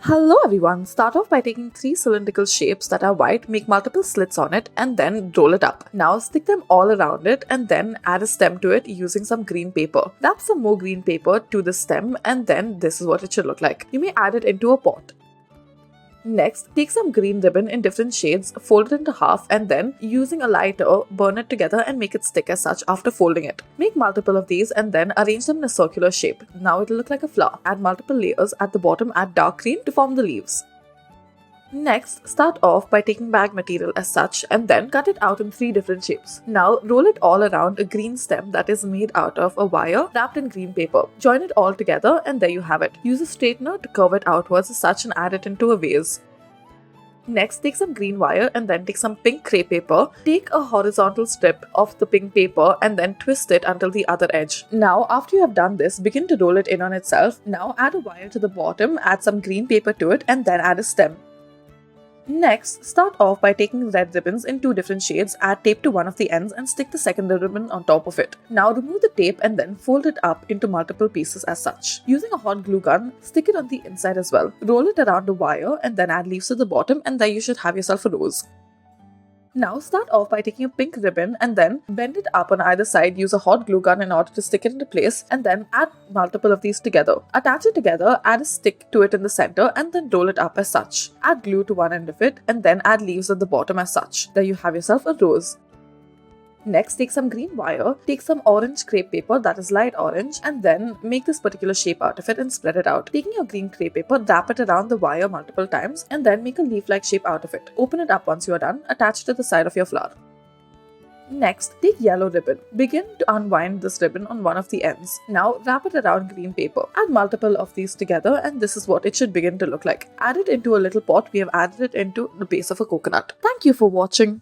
Hello everyone, start off by taking 3 cylindrical shapes that are white, make multiple slits on it and then roll it up. Now stick them all around it and then add a stem to it using some green paper. Wrap some more green paper to the stem and then this is what it should look like. You may add it into a pot. Next, take some green ribbon in different shades, fold it into half and then, using a lighter, burn it together and make it stick as such after folding it. Make multiple of these and then arrange them in a circular shape. Now it'll look like a flower. Add multiple layers. At the bottom, add dark green to form the leaves. Next, start off by taking bag material as such and then cut it out in 3 different shapes. Now, roll it all around a green stem that is made out of a wire wrapped in green paper. Join it all together and there you have it. Use a straightener to curve it outwards as such and add it into a vase. Next, take some green wire and then take some pink crepe paper. Take a horizontal strip of the pink paper and then twist it until the other edge. Now, after you have done this, begin to roll it in on itself. Now, add a wire to the bottom, add some green paper to it and then add a stem. Next, start off by taking red ribbons in 2 different shades, add tape to one of the ends and stick the second ribbon on top of it. Now remove the tape and then fold it up into multiple pieces as such. Using a hot glue gun, stick it on the inside as well. Roll it around a wire and then add leaves to the bottom and there you should have yourself a rose. Now start off by taking a pink ribbon and then bend it up on either side, use a hot glue gun in order to stick it into place and then add multiple of these together. Attach it together, add a stick to it in the center and then roll it up as such. Add glue to one end of it and then add leaves at the bottom as such. There you have yourself a rose. Next, take some green wire, take some orange crepe paper that is light orange and then make this particular shape out of it and spread it out. Taking your green crepe paper, wrap it around the wire multiple times and then make a leaf-like shape out of it. Open it up once you are done, attach it to the side of your flower. Next, take yellow ribbon. Begin to unwind this ribbon on one of the ends. Now, wrap it around green paper. Add multiple of these together and this is what it should begin to look like. Add it into a little pot. We have added it into the base of a coconut. Thank you for watching.